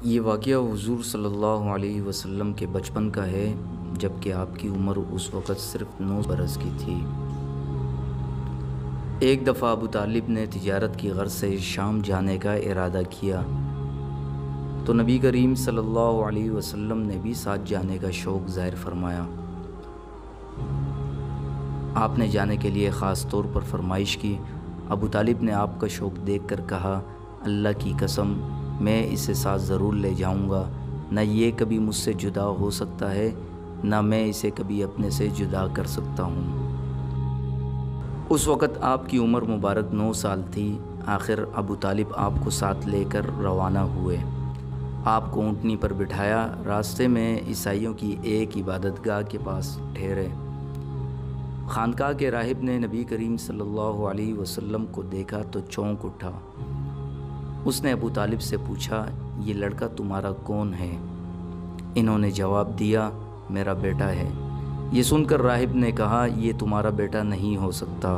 یہ واقعہ حضور صلی اللہ علیہ وسلم کے بچپن کا ہے، جب کہ آپ کی عمر اس وقت صرف 9 برس کی تھی۔ ایک دفعہ ابو طالب نے تجارت کی غرض سے شام جانے کا ارادہ کیا تو نبی کریم صلی اللہ علیہ وسلم نے بھی ساتھ جانے کا شوق ظاہر فرمایا۔ آپ نے جانے کے لیے خاص طور پر فرمائش کی۔ ابو طالب نے آپ کا شوق دیکھ کر کہا، اللہ کی قسم میں اسے ساتھ ضرور لے جاؤں گا، نہ یہ کبھی مجھ سے جدا ہو سکتا ہے، نہ میں اسے کبھی اپنے سے جدا کر سکتا ہوں۔ اس وقت آپ کی عمر مبارک 9 سال تھی۔ آخر ابو طالب آپ کو ساتھ لے کر روانہ ہوئے۔ آپ کو اونٹنی پر بٹھایا، راستے میں عیسائیوں کی ایک عبادت گاہ کے پاس ٹھہرے۔ خانقاہ کے راہب نے نبی کریم صلی اللہ علیہ وسلم کو دیکھا تو چونک اٹھا۔ اس نے ابو طالب سے پوچھا، یہ لڑکا تمہارا کون ہے؟ انہوں نے جواب دیا، میرا بیٹا ہے۔ یہ سن کر راہب نے کہا، یہ تمہارا بیٹا نہیں ہو سکتا۔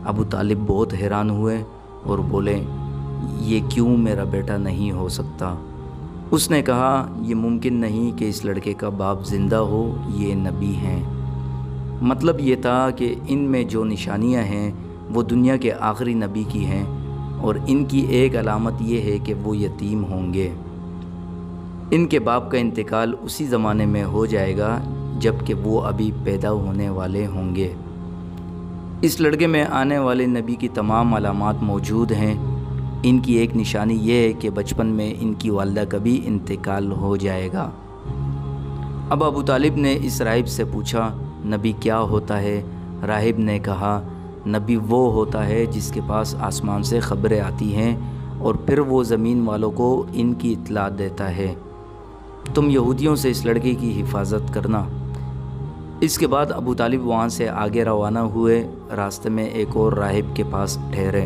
ابو طالب بہت حیران ہوئے اور بولے، یہ کیوں میرا بیٹا نہیں ہو سکتا؟ اس نے کہا، یہ ممکن نہیں کہ اس لڑکے کا باپ زندہ ہو، یہ نبی ہیں۔ مطلب یہ تھا کہ ان میں جو نشانیاں ہیں وہ دنیا کے آخری نبی کی ہیں، اور ان کی ایک علامت یہ ہے کہ وہ یتیم ہوں گے۔ ان کے باپ کا انتقال اسی زمانے میں ہو جائے گا جب کہ وہ ابھی پیدا ہونے والے ہوں گے۔ اس لڑکے میں آنے والے نبی کی تمام علامات موجود ہیں۔ ان کی ایک نشانی یہ ہے کہ بچپن میں ان کی والدہ کا بھی انتقال ہو جائے گا۔ اب ابو طالب نے اس راہب سے پوچھا، نبی کیا ہوتا ہے؟ راہب نے کہا، نبی وہ ہوتا ہے جس کے پاس آسمان سے خبریں آتی ہیں اور پھر وہ زمین والوں کو ان کی اطلاع دیتا ہے۔ تم یہودیوں سے اس لڑکے کی حفاظت کرنا۔ اس کے بعد ابو طالب وہاں سے آگے روانہ ہوئے۔ راستے میں ایک اور راہب کے پاس ٹھہرے۔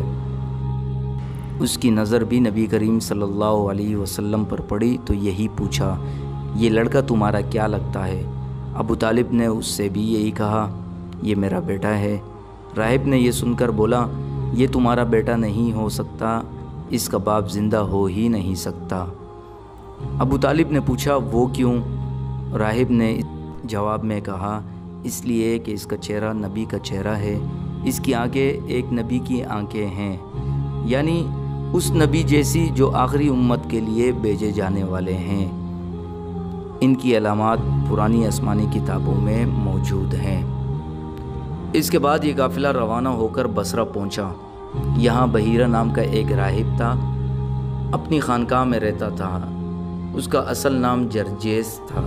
اس کی نظر بھی نبی کریم صلی اللہ علیہ وسلم پر پڑی تو یہی پوچھا، یہ لڑکا تمہارا کیا لگتا ہے؟ ابو طالب نے اس سے بھی یہی کہا، یہ میرا بیٹا ہے۔ راہب نے یہ سن کر بولا، یہ تمہارا بیٹا نہیں ہو سکتا، اس کا باپ زندہ ہو ہی نہیں سکتا۔ ابو طالب نے پوچھا، وہ کیوں؟ راہب نے جواب میں کہا، اس لیے کہ اس کا چہرہ نبی کا چہرہ ہے، اس کی آنکھیں ایک نبی کی آنکھیں ہیں، یعنی اس نبی جیسی جو آخری امت کے لیے بھیجے جانے والے ہیں۔ ان کی علامات پرانی آسمانی کتابوں میں موجود ہیں۔ اس کے بعد یہ قافلہ روانہ ہو کر بصرہ پہنچا۔ یہاں بحیرہ نام کا ایک راہب تھا، اپنی خانقاہ میں رہتا تھا۔ اس کا اصل نام جرجیس تھا۔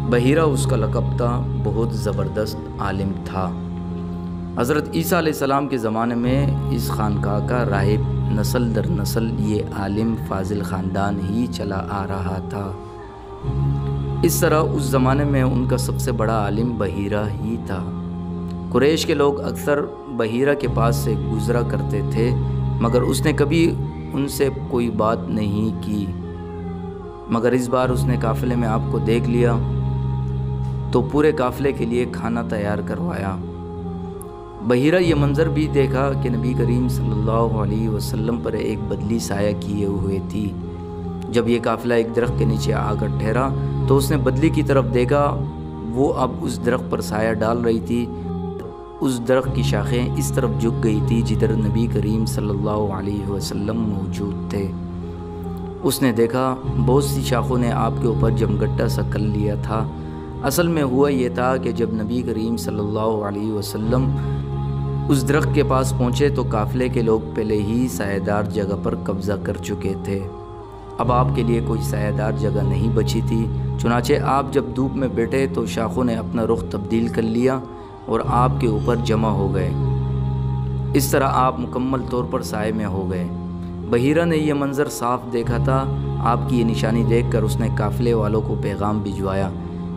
بحیرہ اس کا لقب تھا، بہت زبردست عالم تھا۔ حضرت عیسیٰ علیہ السلام کے زمانے میں اس خانقاہ کا راہب نسل در نسل یہ عالم فاضل خاندان ہی چلا آ رہا تھا۔ اس طرح اس زمانے میں ان کا سب سے بڑا عالم بحیرہ ہی تھا۔ قریش کے لوگ اکثر بحیرہ کے پاس سے گزرا کرتے تھے، مگر اس نے کبھی ان سے کوئی بات نہیں کی۔ مگر اس بار اس نے قافلے میں آپ کو دیکھ لیا تو پورے قافلے کے لیے کھانا تیار کروایا۔ بحیرہ یہ منظر بھی دیکھا کہ نبی کریم صلی اللہ علیہ وسلم پر ایک بدلی سایہ کیے ہوئے تھی۔ جب یہ قافلہ ایک درخت کے نیچے آ کر ٹھہرا تو اس نے بدلی کی طرف دیکھا، وہ اب اس درخت پر سایہ ڈال رہی تھی۔ اس درخت کی شاخیں اس طرف جھک گئی تھی جدھر نبی کریم صلی اللہ علیہ وسلم موجود تھے۔ اس نے دیکھا بہت سی شاخوں نے آپ کے اوپر جمگٹا سا کر لیا تھا۔ اصل میں ہوا یہ تھا کہ جب نبی کریم صلی اللہ علیہ وسلم اس درخت کے پاس پہنچے تو قافلے کے لوگ پہلے ہی سایہ دار جگہ پر قبضہ کر چکے تھے۔ اب آپ کے لیے کوئی سایہ دار جگہ نہیں بچی تھی، چنانچہ آپ جب دھوپ میں بیٹھے تو شاخوں نے اپنا رخ تبدیل کر لیا اور آپ کے اوپر جمع ہو گئے۔ اس طرح آپ مکمل طور پر سائے میں ہو گئے۔ بحیرہ نے یہ منظر صاف دیکھا تھا۔ آپ کی یہ نشانی دیکھ کر اس نے قافلے والوں کو پیغام بھجوایا،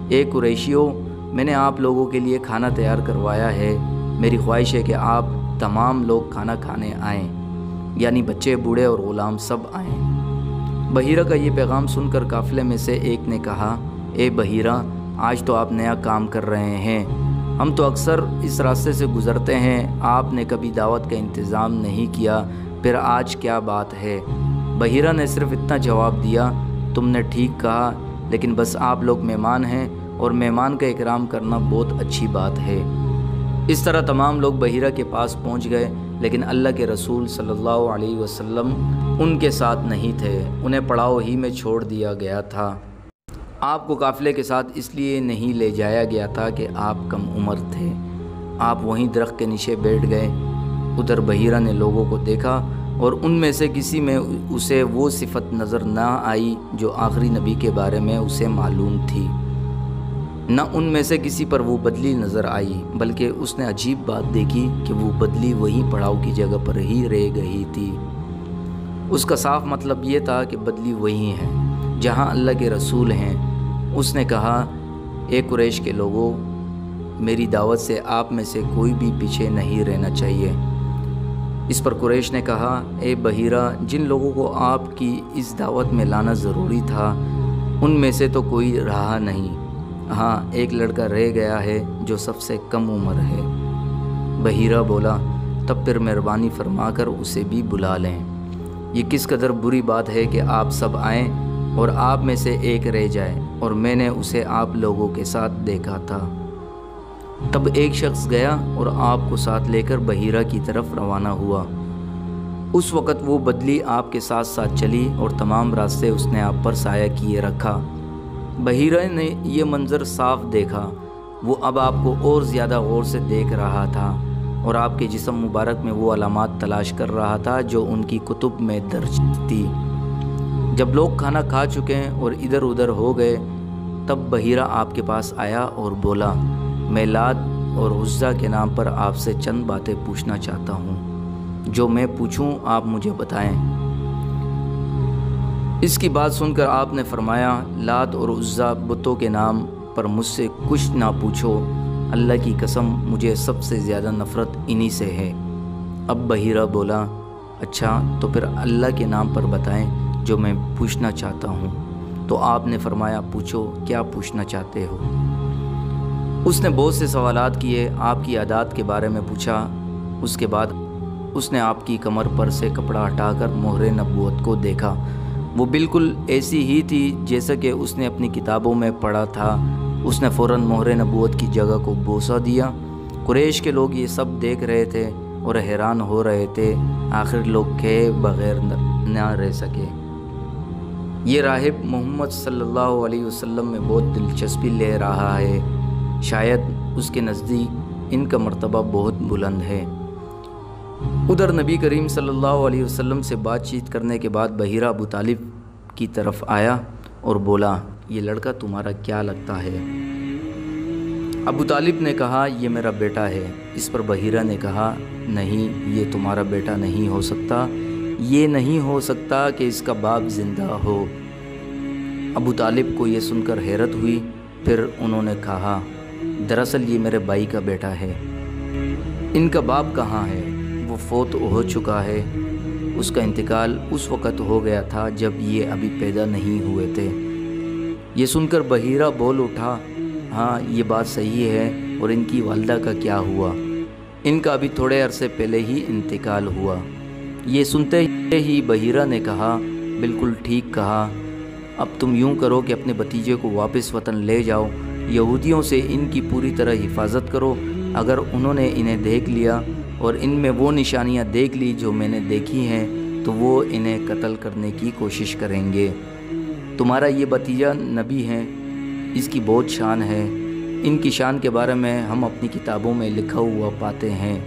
اے قریشیوں، میں نے آپ لوگوں کے لیے کھانا تیار کروایا ہے۔ میری خواہش ہے کہ آپ تمام لوگ کھانا کھانے آئیں، یعنی بچے، بوڑھے اور غلام سب آئیں۔ بحیرہ کا یہ پیغام سن کر قافلے میں سے ایک نے کہا، اے بحیرہ، آج تو آپ نیا کام کر رہے ہیں، ہم تو اکثر اس راستے سے گزرتے ہیں، آپ نے کبھی دعوت کا انتظام نہیں کیا، پھر آج کیا بات ہے؟ بحیرہ نے صرف اتنا جواب دیا، تم نے ٹھیک کہا، لیکن بس آپ لوگ مہمان ہیں اور مہمان کا اکرام کرنا بہت اچھی بات ہے۔ اس طرح تمام لوگ بحیرہ کے پاس پہنچ گئے، لیکن اللہ کے رسول صلی اللہ علیہ وسلم ان کے ساتھ نہیں تھے، انہیں پڑاؤ ہی میں چھوڑ دیا گیا تھا۔ آپ کو قافلے کے ساتھ اس لیے نہیں لے جایا گیا تھا کہ آپ کم عمر تھے۔ آپ وہیں درخت کے نیچے بیٹھ گئے۔ ادھر بحیرہ نے لوگوں کو دیکھا اور ان میں سے کسی میں اسے وہ صفت نظر نہ آئی جو آخری نبی کے بارے میں اسے معلوم تھی، نہ ان میں سے کسی پر وہ بدلی نظر آئی، بلکہ اس نے عجیب بات دیکھی کہ وہ بدلی وہی پڑاؤ کی جگہ پر ہی رہ گئی تھی۔ اس کا صاف مطلب یہ تھا کہ بدلی وہی ہے جہاں اللہ کے رسول ہیں۔ اس نے کہا، اے قریش کے لوگوں، میری دعوت سے آپ میں سے کوئی بھی پیچھے نہیں رہنا چاہیے۔ اس پر قریش نے کہا، اے بحیرہ، جن لوگوں کو آپ کی اس دعوت میں لانا ضروری تھا ان میں سے تو کوئی رہا نہیں، ہاں ایک لڑکا رہ گیا ہے جو سب سے کم عمر ہے۔ بحیرہ بولا، تب پھر مہربانی فرما کر اسے بھی بلا لیں۔ یہ کس قدر بری بات ہے کہ آپ سب آئیں اور آپ میں سے ایک رہ جائے، اور میں نے اسے آپ لوگوں کے ساتھ دیکھا تھا۔ تب ایک شخص گیا اور آپ کو ساتھ لے کر بحیرہ کی طرف روانہ ہوا۔ اس وقت وہ بدلی آپ کے ساتھ ساتھ چلی اور تمام راستے اس نے آپ پر سایہ کیے رکھا۔ بحیرہ نے یہ منظر صاف دیکھا، وہ اب آپ کو اور زیادہ غور سے دیکھ رہا تھا اور آپ کے جسم مبارک میں وہ علامات تلاش کر رہا تھا جو ان کی کتب میں درج تھی۔ جب لوگ کھانا کھا چکے اور ادھر ادھر ہو گئے، تب بحیرہ آپ کے پاس آیا اور بولا، میں لات اور عزیٰ کے نام پر آپ سے چند باتیں پوچھنا چاہتا ہوں، جو میں پوچھوں آپ مجھے بتائیں۔ اس کی بات سن کر آپ نے فرمایا، لات اور عزیٰ بتوں کے نام پر مجھ سے کچھ نہ پوچھو، اللہ کی قسم مجھے سب سے زیادہ نفرت انہی سے ہے۔ اب بحیرہ بولا، اچھا تو پھر اللہ کے نام پر بتائیں جو میں پوچھنا چاہتا ہوں۔ تو آپ نے فرمایا، پوچھو، کیا پوچھنا چاہتے ہو؟ اس نے بہت سے سوالات کیے، آپ کی عادات کے بارے میں پوچھا۔ اس کے بعد اس نے آپ کی کمر پر سے کپڑا ہٹا کر مہر نبوت کو دیکھا، وہ بالکل ایسی ہی تھی جیسا کہ اس نے اپنی کتابوں میں پڑھا تھا۔ اس نے فوراً مہر نبوت کی جگہ کو بوسہ دیا۔ قریش کے لوگ یہ سب دیکھ رہے تھے اور حیران ہو رہے تھے، آخر لوگ کہے بغیر نہ رہ سکے، یہ راہب محمد صلی اللہ علیہ وسلم میں بہت دلچسپی لے رہا ہے، شاید اس کے نزدیک ان کا مرتبہ بہت بلند ہے۔ ادھر نبی کریم صلی اللہ علیہ وسلم سے بات چیت کرنے کے بعد بحیرہ ابو طالب کی طرف آیا اور بولا، یہ لڑکا تمہارا کیا لگتا ہے؟ ابو طالب نے کہا، یہ میرا بیٹا ہے۔ اس پر بحیرہ نے کہا، نہیں، یہ تمہارا بیٹا نہیں ہو سکتا، یہ نہیں ہو سکتا کہ اس کا باپ زندہ ہو۔ ابو طالب کو یہ سن کر حیرت ہوئی، پھر انہوں نے کہا، دراصل یہ میرے بھائی کا بیٹا ہے، ان کا باپ کہاں ہے؟ وہ فوت ہو چکا ہے، اس کا انتقال اس وقت ہو گیا تھا جب یہ ابھی پیدا نہیں ہوئے تھے۔ یہ سن کر بحیرہ بول اٹھا، ہاں یہ بات صحیح ہے، اور ان کی والدہ کا کیا ہوا؟ ان کا ابھی تھوڑے عرصے پہلے ہی انتقال ہوا۔ یہ سنتے ہی بحیرہ نے کہا، بالکل ٹھیک کہا، اب تم یوں کرو کہ اپنے بھتیجے کو واپس وطن لے جاؤ، یہودیوں سے ان کی پوری طرح حفاظت کرو، اگر انہوں نے انہیں دیکھ لیا اور ان میں وہ نشانیاں دیکھ لی جو میں نے دیکھی ہیں تو وہ انہیں قتل کرنے کی کوشش کریں گے۔ تمہارا یہ بھتیجا نبی ہے، اس کی بہت شان ہے، ان کی شان کے بارے میں ہم اپنی کتابوں میں لکھا ہوا پاتے ہیں،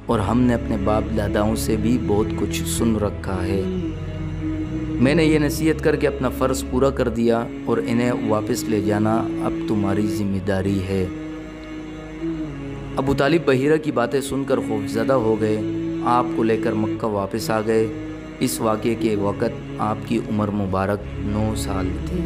اور ہم نے اپنے باپ داداؤں سے بھی بہت کچھ سن رکھا ہے۔ میں نے یہ نصیحت کر کے اپنا فرض پورا کر دیا، اور انہیں واپس لے جانا اب تمہاری ذمہ داری ہے۔ ابو طالب بحیرہ کی باتیں سن کر خوفزدہ ہو گئے، آپ کو لے کر مکہ واپس آ گئے۔ اس واقعے کے وقت آپ کی عمر مبارک 9 سال تھی۔